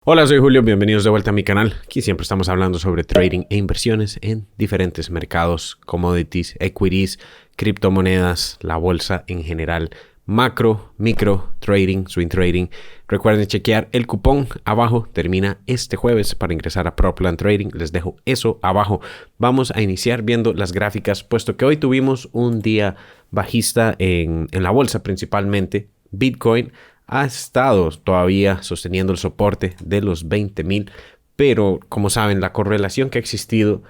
Hola, soy Julio, bienvenidos de vuelta a mi canal. Aquí siempre estamos hablando sobre trading e inversiones en diferentes mercados, commodities, equities, criptomonedas, la bolsa en general, macro, micro, trading, swing trading. Recuerden chequear el cupón abajo, termina este jueves para ingresar a Proplan Trading. Les dejo eso abajo. Vamos a iniciar viendo las gráficas, puesto que hoy tuvimos un día bajista en la bolsa principalmente. Bitcoin ha estado todavía sosteniendo el soporte de los 20,000, pero como saben, la correlación que ha existido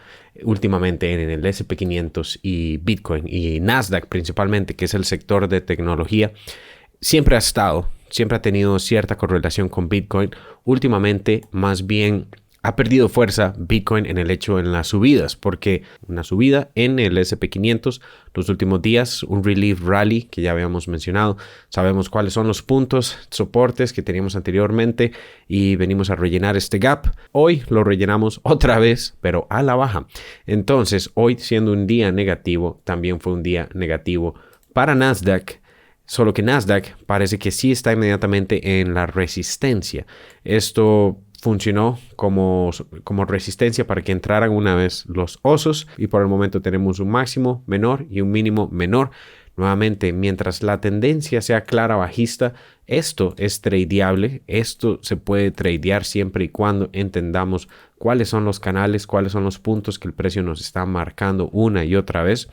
últimamente en el S&P 500 y Bitcoin y Nasdaq principalmente, que es el sector de tecnología, siempre ha tenido cierta correlación con Bitcoin. Últimamente, más bien, ha perdido fuerza Bitcoin en las subidas, porque una subida en el S&P 500 los últimos días, un relief rally que ya habíamos mencionado. Sabemos cuáles son los puntos, soportes que teníamos anteriormente y venimos a rellenar este gap. Hoy lo rellenamos otra vez, pero a la baja. Entonces, hoy siendo un día negativo, también fue un día negativo para Nasdaq. Solo que Nasdaq parece que sí está inmediatamente en la resistencia. Esto funcionó como resistencia para que entraran una vez los osos, y por el momento tenemos un máximo menor y un mínimo menor. Nuevamente, mientras la tendencia sea clara bajista, esto es tradeable. Esto se puede tradear siempre y cuando entendamos cuáles son los canales, cuáles son los puntos que el precio nos está marcando una y otra vez.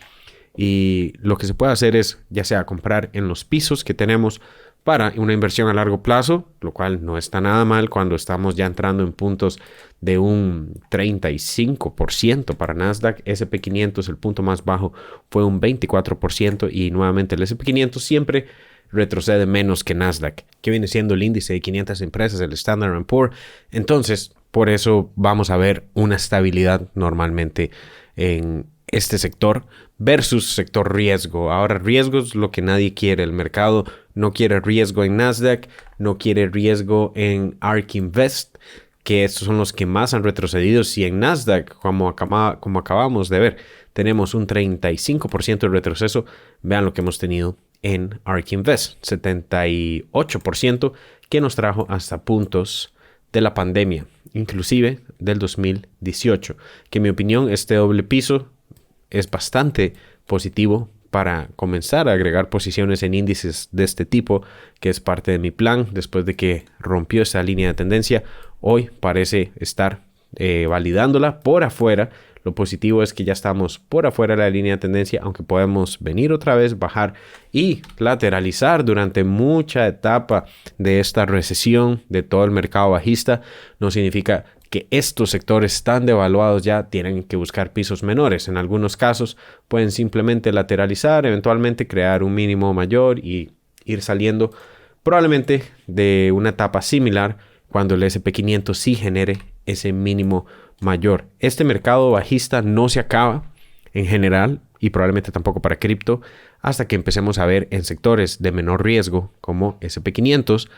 Y lo que se puede hacer es ya sea comprar en los pisos que tenemos para una inversión a largo plazo, lo cual no está nada mal cuando estamos ya entrando en puntos de un 35% para Nasdaq. S&P 500, el punto más bajo fue un 24%, y nuevamente el S&P 500 siempre retrocede menos que Nasdaq, que viene siendo el índice de 500 empresas, el Standard & Poor's. Entonces, por eso vamos a ver una estabilidad normalmente en este sector versus sector riesgo. Ahora, riesgo es lo que nadie quiere. El mercado no quiere riesgo en Nasdaq, no quiere riesgo en ARK Invest, que estos son los que más han retrocedido. Si en Nasdaq, como acabamos de ver, tenemos un 35% de retroceso, vean lo que hemos tenido en ARK Invest, 78%, que nos trajo hasta puntos de la pandemia, inclusive del 2018, que en mi opinión este doble piso es bastante positivo para comenzar a agregar posiciones en índices de este tipo, que es parte de mi plan. Después de que rompió esa línea de tendencia, hoy parece estar validándola por afuera. Lo positivo es que ya estamos por afuera de la línea de tendencia, aunque podemos venir otra vez, bajar y lateralizar durante mucha etapa de esta recesión de todo el mercado bajista. No significa que estos sectores tan devaluados ya tienen que buscar pisos menores. En algunos casos pueden simplemente lateralizar, eventualmente crear un mínimo mayor y ir saliendo probablemente de una etapa similar cuando el S&P 500 sí genere ese mínimo mayor. Este mercado bajista no se acaba en general, y probablemente tampoco para cripto, hasta que empecemos a ver en sectores de menor riesgo como S&P 500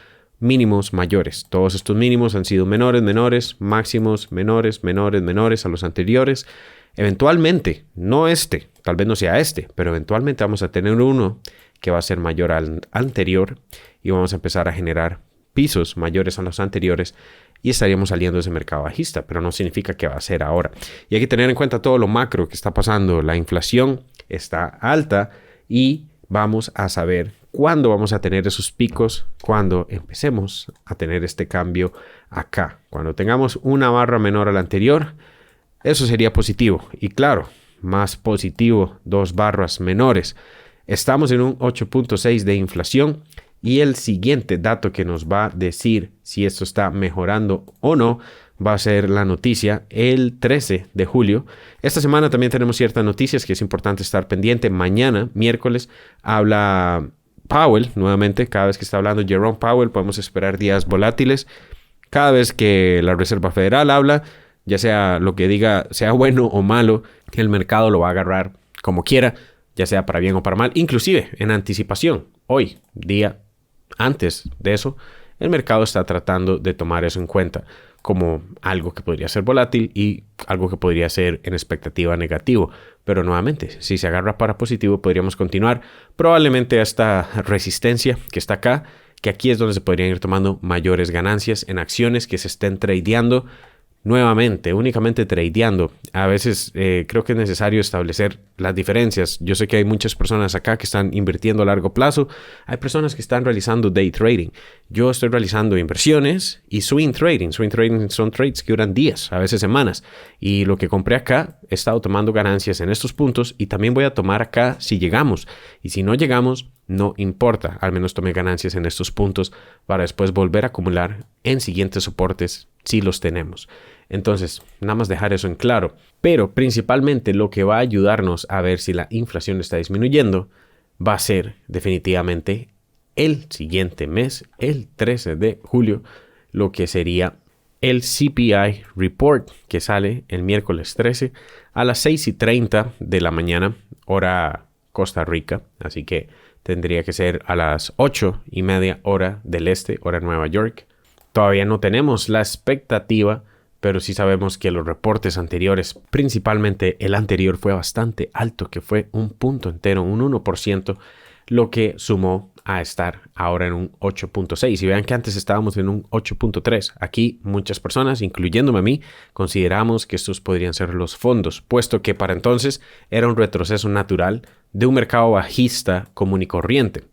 mínimos mayores. Todos estos mínimos han sido menores, máximos menores a los anteriores. Eventualmente, no tal vez no sea pero eventualmente vamos a tener uno que va a ser mayor al anterior, y vamos a empezar a generar pisos mayores a los anteriores, y estaríamos saliendo de ese mercado bajista, pero no significa que va a ser ahora. Y hay que tener en cuenta todo lo macro que está pasando. La inflación está alta y vamos a saber cuándo vamos a tener esos picos, cuando empecemos a tener este cambio acá. Cuando tengamos una barra menor a la anterior, eso sería positivo. Y claro, más positivo, 2 barras menores. Estamos en un 8.6 de inflación, y el siguiente dato que nos va a decir si esto está mejorando o no va a ser la noticia el 13 de julio. Esta semana también tenemos ciertas noticias que es importante estar pendiente. Mañana, miércoles, habla Powell nuevamente. Cada vez que está hablando Jerome Powell, podemos esperar días volátiles. Cada vez que la Reserva Federal habla, ya sea lo que diga, sea bueno o malo, el mercado lo va a agarrar como quiera, ya sea para bien o para mal, inclusive en anticipación. Hoy, día antes de eso, el mercado está tratando de tomar eso en cuenta como algo que podría ser volátil y algo que podría ser en expectativa negativo. Pero nuevamente, si se agarra para positivo, podríamos continuar probablemente a esta resistencia que está acá, que aquí es donde se podrían ir tomando mayores ganancias en acciones que se estén tradeando nuevamente, únicamente tradeando. A veces creo que es necesario establecer las diferencias. Yo sé que hay muchas personas acá que están invirtiendo a largo plazo. Hay personas que están realizando day trading. Yo estoy realizando inversiones y swing trading. Swing trading son trades que duran días, a veces semanas. Y lo que compré acá, he estado tomando ganancias en estos puntos y también voy a tomar acá si llegamos. Y si no llegamos, no importa. Al menos tomé ganancias en estos puntos para después volver a acumular en siguientes soportes si los tenemos. Entonces, nada más dejar eso en claro. Pero principalmente lo que va a ayudarnos a ver si la inflación está disminuyendo va a ser definitivamente el siguiente mes, el 13 de julio, lo que sería el CPI Report, que sale el miércoles 13 a las 6:30 de la mañana, hora Costa Rica. Así que tendría que ser a las 8:30 hora del este, hora Nueva York. Todavía no tenemos la expectativa, pero sí sabemos que los reportes anteriores, principalmente el anterior, fue bastante alto, que fue un punto entero, un 1%, lo que sumó a estar ahora en un 8.6. Y vean que antes estábamos en un 8.3. Aquí muchas personas, incluyéndome a mí, consideramos que estos podrían ser los fondos, puesto que para entonces era un retroceso natural de un mercado bajista común y corriente.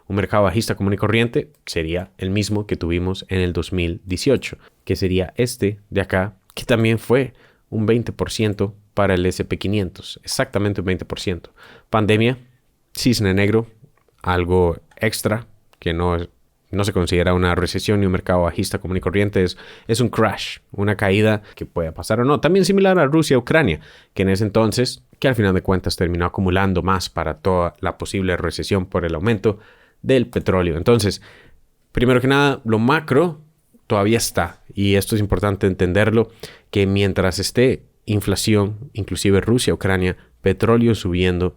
Un mercado bajista común y corriente sería el mismo que tuvimos en el 2018, que sería este de acá, que también fue un 20% para el SP500, exactamente un 20%. Pandemia, cisne negro, algo extra que no se considera una recesión ni un mercado bajista común y corriente, es un crash, una caída que puede pasar o no. También similar a Rusia-Ucrania, que en ese entonces, que al final de cuentas terminó acumulando más para toda la posible recesión por el aumento del petróleo. Entonces, primero que nada, lo macro todavía está, y esto es importante entenderlo, que mientras esté inflación, inclusive Rusia, Ucrania, petróleo subiendo,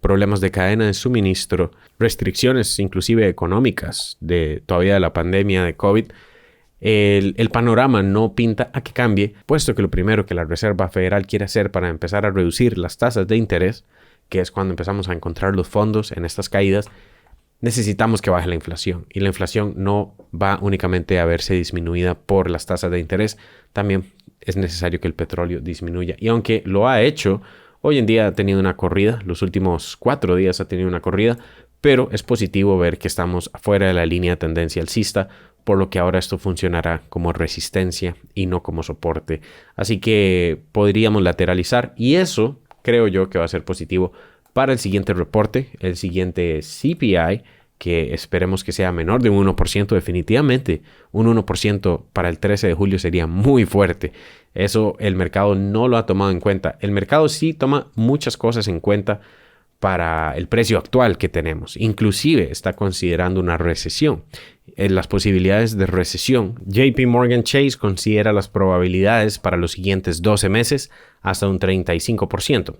problemas de cadena de suministro, restricciones inclusive económicas todavía de la pandemia de COVID, el panorama no pinta a que cambie, puesto que lo primero que la Reserva Federal quiere hacer para empezar a reducir las tasas de interés, que es cuando empezamos a encontrar los fondos en estas caídas, necesitamos que baje la inflación. Y la inflación no va únicamente a verse disminuida por las tasas de interés, también es necesario que el petróleo disminuya. Y aunque lo ha hecho, hoy en día ha tenido una corrida, los últimos 4 días ha tenido una corrida, pero es positivo ver que estamos fuera de la línea de tendencia alcista, por lo que ahora esto funcionará como resistencia y no como soporte. Así que podríamos lateralizar y eso creo yo que va a ser positivo para el siguiente reporte, el siguiente CPI, que esperemos que sea menor de un 1%. Definitivamente un 1% para el 13 de julio sería muy fuerte. Eso el mercado no lo ha tomado en cuenta. El mercado sí toma muchas cosas en cuenta para el precio actual que tenemos. Inclusive está considerando una recesión. En las posibilidades de recesión, JP Morgan Chase considera las probabilidades para los siguientes 12 meses hasta un 35%.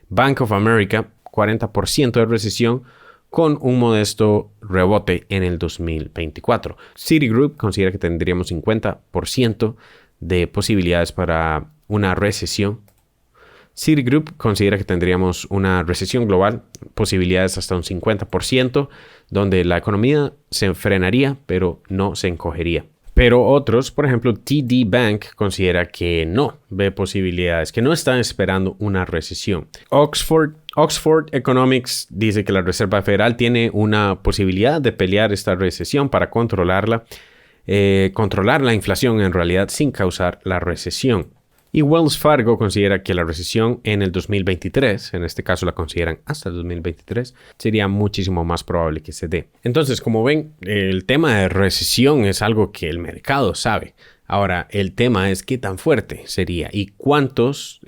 Bank of America, 40% de recesión con un modesto rebote en el 2024. Citigroup considera que tendríamos 50% de posibilidades para una recesión. Citigroup considera que tendríamos una recesión global, posibilidades hasta un 50%, donde la economía se frenaría, pero no se encogería. Pero otros, por ejemplo, TD Bank considera que no ve posibilidades, que no están esperando una recesión. Oxford Economics dice que la Reserva Federal tiene una posibilidad de pelear esta recesión para controlar la inflación en realidad sin causar la recesión. Y Wells Fargo considera que la recesión en el 2023, en este caso la consideran hasta el 2023, sería muchísimo más probable que se dé. Entonces, como ven, el tema de recesión es algo que el mercado sabe. Ahora, el tema es qué tan fuerte sería y cuántos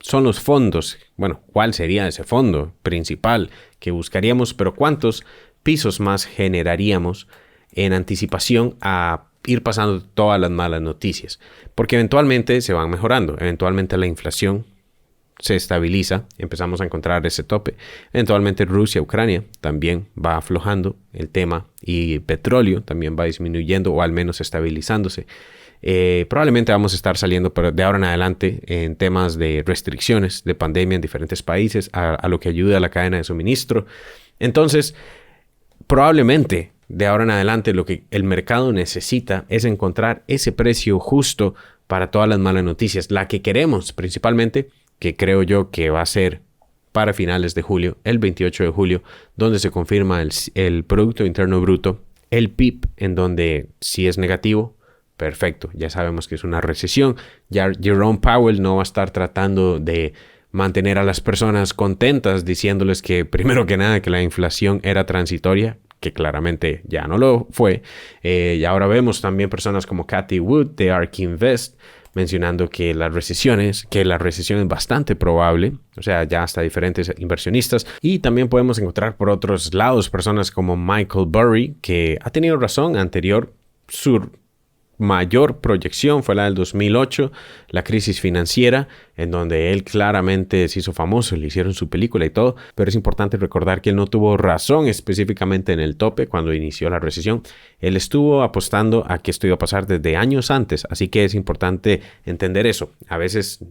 son los fondos. Bueno, ¿cuál sería ese fondo principal que buscaríamos? Pero ¿cuántos pisos más generaríamos en anticipación a ir pasando todas las malas noticias? Porque eventualmente se van mejorando, eventualmente la inflación se estabiliza, empezamos a encontrar ese tope, eventualmente Rusia, Ucrania también va aflojando el tema y petróleo también va disminuyendo o al menos estabilizándose. Probablemente vamos a estar saliendo de ahora en adelante en temas de restricciones de pandemia en diferentes países, a lo que ayuda a la cadena de suministro. Entonces, probablemente de ahora en adelante lo que el mercado necesita es encontrar ese precio justo para todas las malas noticias. La que queremos principalmente, que creo yo que va a ser para finales de julio, el 28 de julio, donde se confirma el Producto Interno Bruto, el PIB, en donde si es negativo, perfecto, ya sabemos que es una recesión. Ya Jerome Powell no va a estar tratando de mantener a las personas contentas diciéndoles que primero que nada que la inflación era transitoria, que claramente ya no lo fue. Y ahora vemos también personas como Cathie Wood de ARK Invest mencionando que la recesión es bastante probable, o sea, ya hasta diferentes inversionistas. Y también podemos encontrar por otros lados personas como Michael Burry, que ha tenido razón anterior. Su mayor proyección fue la del 2008, la crisis financiera, en donde él claramente se hizo famoso, le hicieron su película y todo, pero es importante recordar que él no tuvo razón específicamente en el tope cuando inició la recesión. Él estuvo apostando a que esto iba a pasar desde años antes, así que es importante entender eso. A veces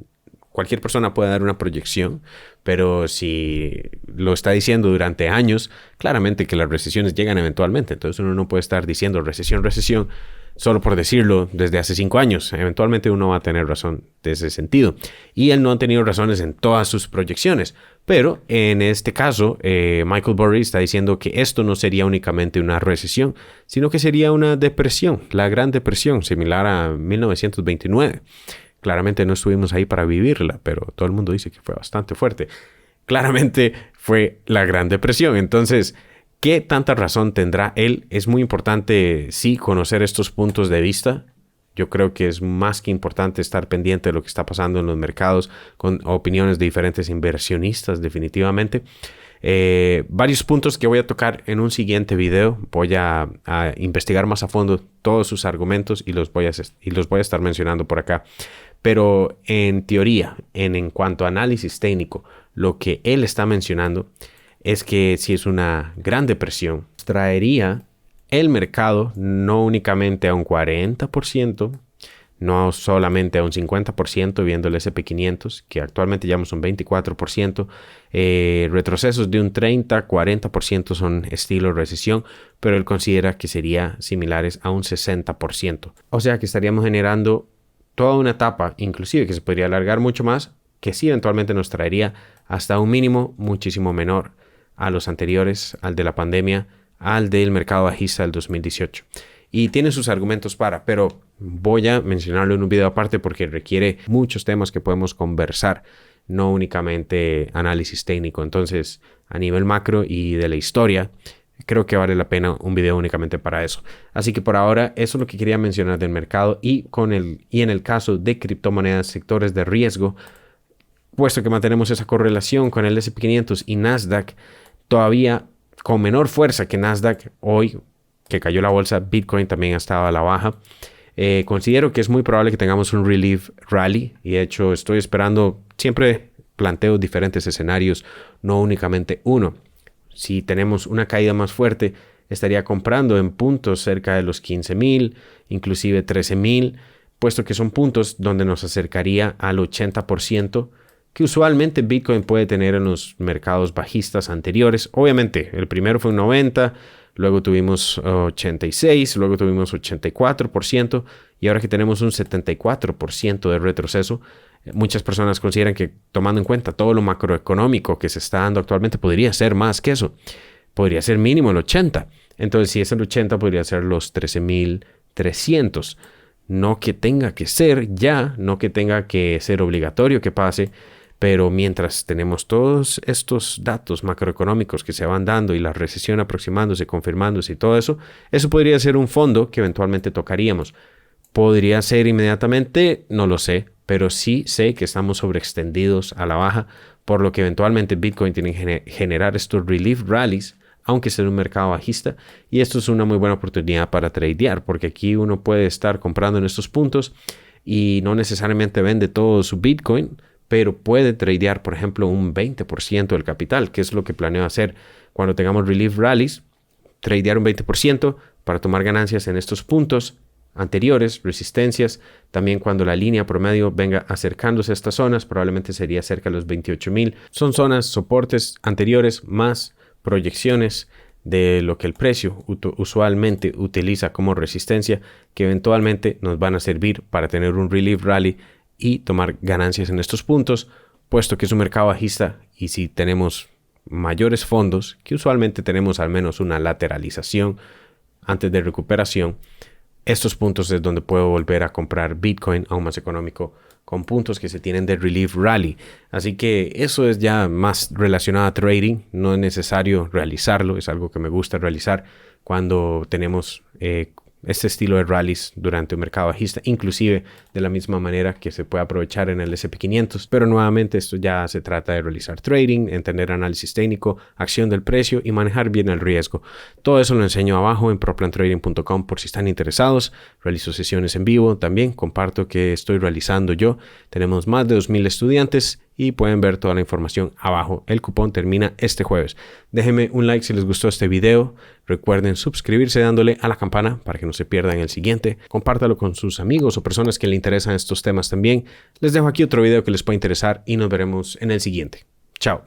cualquier persona puede dar una proyección, pero si lo está diciendo durante años, claramente que las recesiones llegan eventualmente. Entonces uno no puede estar diciendo recesión, solo por decirlo desde hace 5 años. Eventualmente uno va a tener razón de ese sentido. Y él no ha tenido razones en todas sus proyecciones. Pero en este caso, Michael Burry está diciendo que esto no sería únicamente una recesión, sino que sería una depresión, la Gran Depresión, similar a 1929. Claramente no estuvimos ahí para vivirla, pero todo el mundo dice que fue bastante fuerte. Claramente fue la Gran Depresión. Entonces, ¿qué tanta razón tendrá él? Es muy importante, sí, conocer estos puntos de vista. Yo creo que es más que importante estar pendiente de lo que está pasando en los mercados con opiniones de diferentes inversionistas, definitivamente. Varios puntos que voy a tocar en un siguiente video. Voy a investigar más a fondo todos sus argumentos y los voy a estar mencionando por acá. Pero en teoría, en cuanto a análisis técnico, lo que él está mencionando es que si es una gran depresión, traería el mercado no únicamente a un 40%, no solamente a un 50% viendo el S&P500, que actualmente llevamos un 24%, retrocesos de un 30-40% son estilo recesión, pero él considera que sería similares a un 60%. O sea que estaríamos generando toda una etapa, inclusive que se podría alargar mucho más, que sí eventualmente nos traería hasta un mínimo muchísimo menor a los anteriores, al de la pandemia, al del mercado bajista del 2018. Y tiene sus argumentos pero voy a mencionarlo en un video aparte porque requiere muchos temas que podemos conversar, no únicamente análisis técnico. Entonces, a nivel macro y de la historia, creo que vale la pena un video únicamente para eso. Así que por ahora, eso es lo que quería mencionar del mercado y en el caso de criptomonedas, sectores de riesgo, puesto que mantenemos esa correlación con el S&P 500 y Nasdaq, todavía con menor fuerza que Nasdaq hoy, que cayó la bolsa, Bitcoin también ha estado a la baja. Considero que es muy probable que tengamos un relief rally y de hecho estoy esperando, siempre planteo diferentes escenarios, no únicamente uno. Si tenemos una caída más fuerte, estaría comprando en puntos cerca de los 15,000, inclusive 13,000, puesto que son puntos donde nos acercaría al 80%, que usualmente Bitcoin puede tener en los mercados bajistas anteriores. Obviamente, el primero fue un 90%, luego tuvimos 86%, luego tuvimos 84%, y ahora que tenemos un 74% de retroceso, muchas personas consideran que, tomando en cuenta todo lo macroeconómico que se está dando actualmente, podría ser más que eso. Podría ser mínimo el 80%. Entonces, si es el 80%, podría ser los 13,300. No que tenga que ser ya, no que tenga que ser obligatorio que pase, pero mientras tenemos todos estos datos macroeconómicos que se van dando y la recesión aproximándose, confirmándose y todo eso, eso podría ser un fondo que eventualmente tocaríamos. ¿Podría ser inmediatamente? No lo sé, pero sí sé que estamos sobreextendidos a la baja, por lo que eventualmente Bitcoin tiene que generar estos relief rallies, aunque sea en un mercado bajista, y esto es una muy buena oportunidad para tradear, porque aquí uno puede estar comprando en estos puntos y no necesariamente vende todo su Bitcoin, pero puede tradear, por ejemplo, un 20% del capital, que es lo que planeo hacer cuando tengamos relief rallies, tradear un 20% para tomar ganancias en estos puntos anteriores, resistencias. También cuando la línea promedio venga acercándose a estas zonas, probablemente sería cerca de los 28,000. Son zonas, soportes anteriores más proyecciones de lo que el precio usualmente utiliza como resistencia, que eventualmente nos van a servir para tener un relief rally y tomar ganancias en estos puntos, puesto que es un mercado bajista y si tenemos mayores fondos, que usualmente tenemos al menos una lateralización antes de recuperación, estos puntos es donde puedo volver a comprar Bitcoin aún más económico con puntos que se tienen de relief rally. Así que eso es ya más relacionado a trading, no es necesario realizarlo, es algo que me gusta realizar cuando tenemos este estilo de rallies durante un mercado bajista, inclusive de la misma manera que se puede aprovechar en el S&P 500. Pero nuevamente esto ya se trata de realizar trading, entender análisis técnico, acción del precio y manejar bien el riesgo. Todo eso lo enseño abajo en proplantrading.com por si están interesados. Realizo sesiones en vivo, también comparto que estoy realizando yo. Tenemos más de 2,000 estudiantes y pueden ver toda la información abajo. El cupón termina este jueves. Déjenme un like si les gustó este video. Recuerden suscribirse dándole a la campana para que no se pierdan el siguiente. Compártalo con sus amigos o personas que le interesan estos temas también. Les dejo aquí otro video que les puede interesar y nos veremos en el siguiente. Chao.